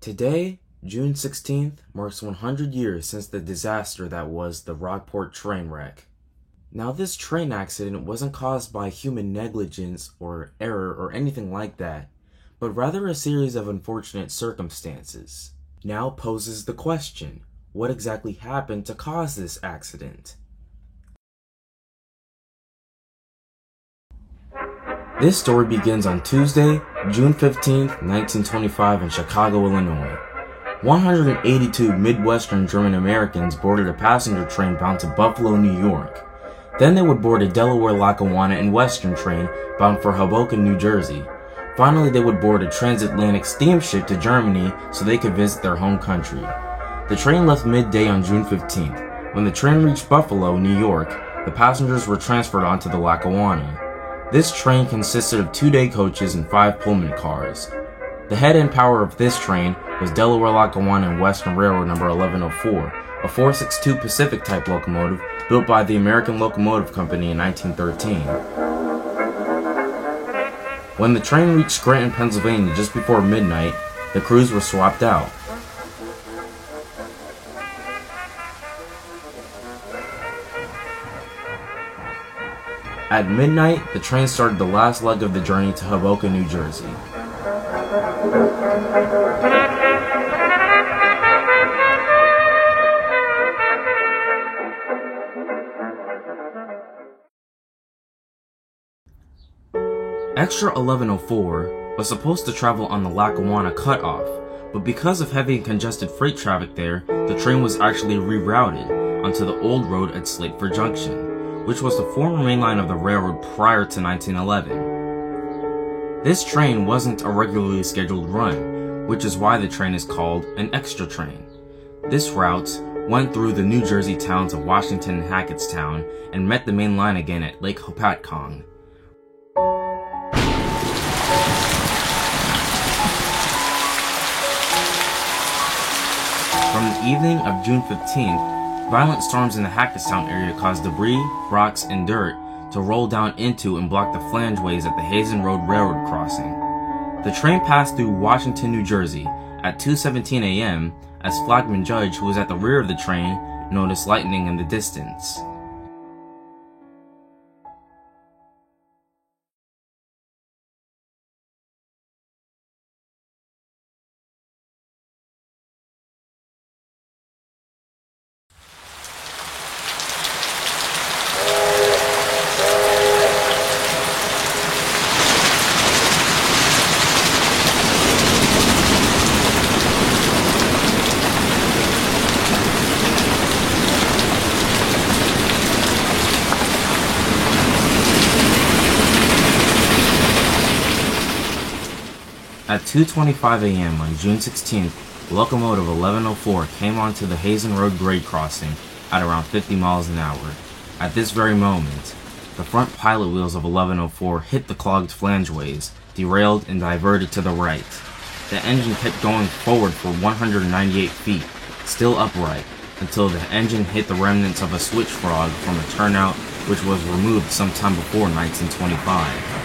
Today, June 16th, marks 100 years since the disaster that was the Rockport train wreck. Now, this train accident wasn't caused by human negligence or error or anything like that, but rather a series of unfortunate circumstances. Now poses the question, what exactly happened to cause this accident? This story begins on Tuesday, June 15th, 1925 in Chicago, Illinois. 182 Midwestern German Americans boarded a passenger train bound to Buffalo, New York. Then they would board a Delaware-Lackawanna and Western train bound for Hoboken, New Jersey. Finally, they would board a transatlantic steamship to Germany so they could visit their home country. The train left midday on June 15th. When the train reached Buffalo, New York, the passengers were transferred onto the Lackawanna. This train consisted of 2 day coaches and 5 Pullman cars. The head-end power of this train was Delaware-Lackawanna and Western Railroad number 1104, a 462 Pacific type locomotive built by the American Locomotive Company in 1913. When the train reached Scranton, Pennsylvania just before midnight, the crews were swapped out. At midnight, the train started the last leg of the journey to Hoboken, New Jersey. Extra 1104 was supposed to travel on the Lackawanna cutoff, but because of heavy and congested freight traffic there, the train was actually rerouted onto the old road at Slateford Junction, which was the former main line of the railroad prior to 1911. This train wasn't a regularly scheduled run, which is why the train is called an extra train. This route went through the New Jersey towns of Washington and Hackettstown and met the main line again at Lake Hopatcong. From the evening of June 15th, violent storms in the Hackettstown area caused debris, rocks, and dirt to roll down into and block the flangeways at the Hazen Road Railroad crossing. The train passed through Washington, New Jersey at 2:17 a.m. as Flagman Judge, who was at the rear of the train, noticed lightning in the distance. At 2:25 a.m. on June 16th, locomotive 1104 came onto the Hazen Road grade crossing at around 50 miles an hour. At this very moment, the front pilot wheels of 1104 hit the clogged flangeways, derailed, and diverted to the right. The engine kept going forward for 198 feet, still upright, until the engine hit the remnants of a switch frog from a turnout which was removed sometime before 1925.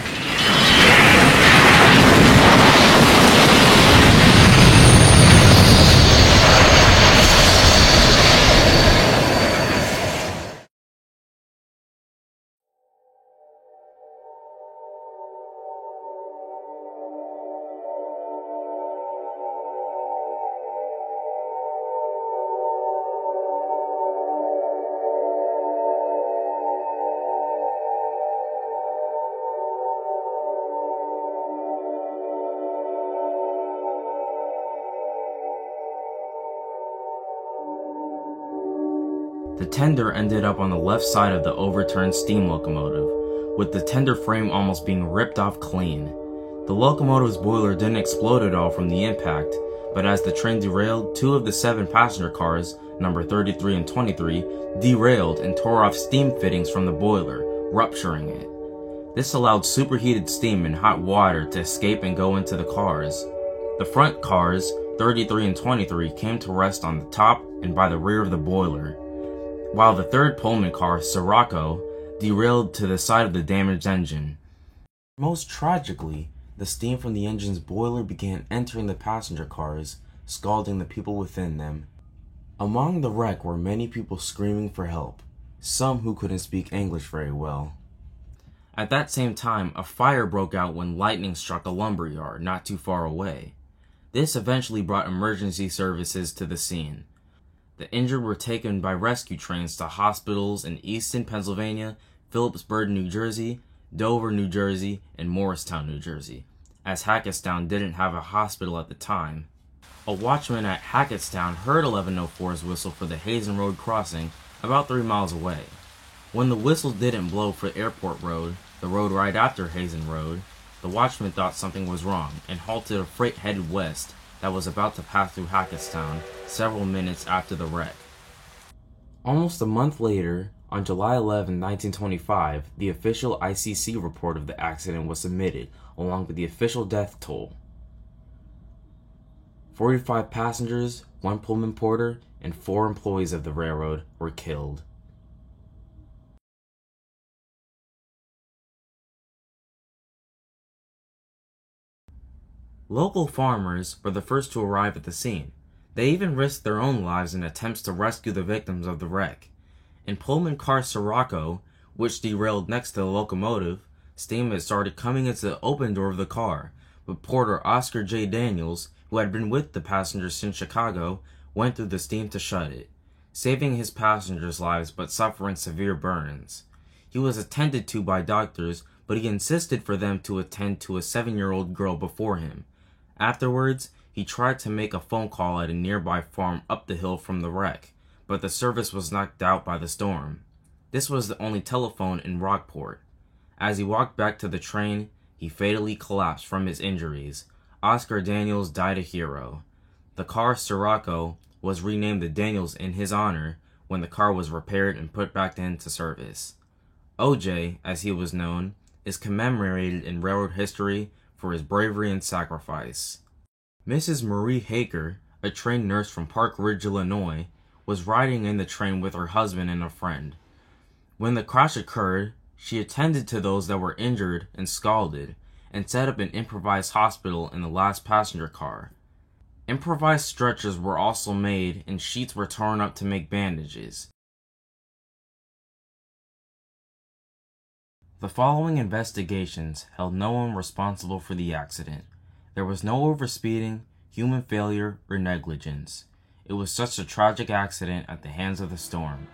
The tender ended up on the left side of the overturned steam locomotive, with the tender frame almost being ripped off clean. The locomotive's boiler didn't explode at all from the impact, but as the train derailed, 2 of the 7 passenger cars, number 33 and 23, derailed and tore off steam fittings from the boiler, rupturing it. This allowed superheated steam and hot water to escape and go into the cars. The front cars, 33 and 23, came to rest on the top and by the rear of the boiler, while the third Pullman car, Sirocco, derailed to the side of the damaged engine. Most tragically, the steam from the engine's boiler began entering the passenger cars, scalding the people within them. Among the wreck were many people screaming for help, some who couldn't speak English very well. At that same time, a fire broke out when lightning struck a lumber yard not too far away. This eventually brought emergency services to the scene. The injured were taken by rescue trains to hospitals in Easton, Pennsylvania, Phillipsburg, New Jersey, Dover, New Jersey, and Morristown, New Jersey, as Hackettstown didn't have a hospital at the time. A watchman at Hackettstown heard 1104's whistle for the Hazen Road crossing about 3 miles away. When the whistle didn't blow for Airport Road, the road right after Hazen Road, the watchman thought something was wrong and halted a freight headed west that was about to pass through Hackettstown several minutes after the wreck. Almost a month later, on July 11, 1925, the official ICC report of the accident was submitted, along with the official death toll. 45 passengers, 1 Pullman porter, and 4 employees of the railroad were killed. Local farmers were the first to arrive at the scene. They even risked their own lives in attempts to rescue the victims of the wreck. In Pullman car Sirocco, which derailed next to the locomotive, steam had started coming into the open door of the car, but porter Oscar J. Daniels, who had been with the passengers since Chicago, went through the steam to shut it, saving his passengers' lives but suffering severe burns. He was attended to by doctors, but he insisted for them to attend to a 7-year-old girl before him. Afterwards, he tried to make a phone call at a nearby farm up the hill from the wreck, but the service was knocked out by the storm. This was the only telephone in Rockport. As he walked back to the train, he fatally collapsed from his injuries. Oscar Daniels died a hero. The car Sirocco was renamed the Daniels in his honor when the car was repaired and put back into service. OJ, as he was known, is commemorated in railroad history for his bravery and sacrifice. Mrs. Marie Haker, a trained nurse from Park Ridge, Illinois, was riding in the train with her husband and a friend. When the crash occurred, she attended to those that were injured and scalded, and set up an improvised hospital in the last passenger car. Improvised stretchers were also made and sheets were torn up to make bandages. The following investigations held no one responsible for the accident. There was no overspeeding, human failure, or negligence. It was such a tragic accident at the hands of the storm.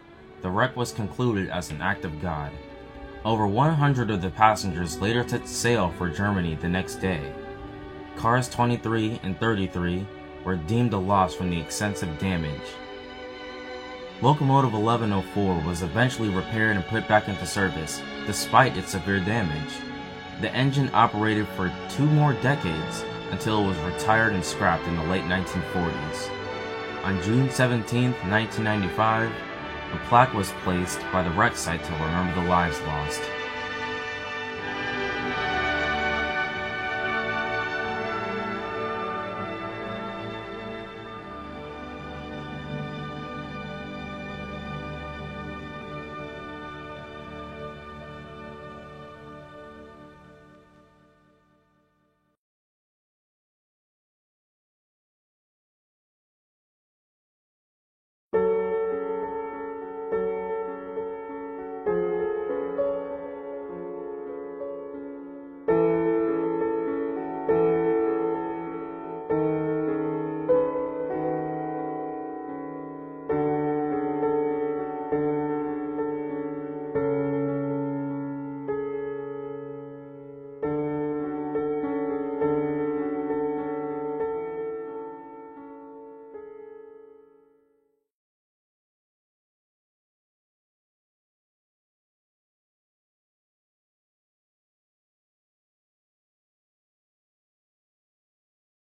The wreck was concluded as an act of God. Over 100 of the passengers later set sail for Germany the next day. Cars 23 and 33 were deemed a loss from the extensive damage. Locomotive 1104 was eventually repaired and put back into service, despite its severe damage. The engine operated for 2 more decades until it was retired and scrapped in the late 1940s. On June 17, 1995, a plaque was placed by the wreck site to remember the lives lost.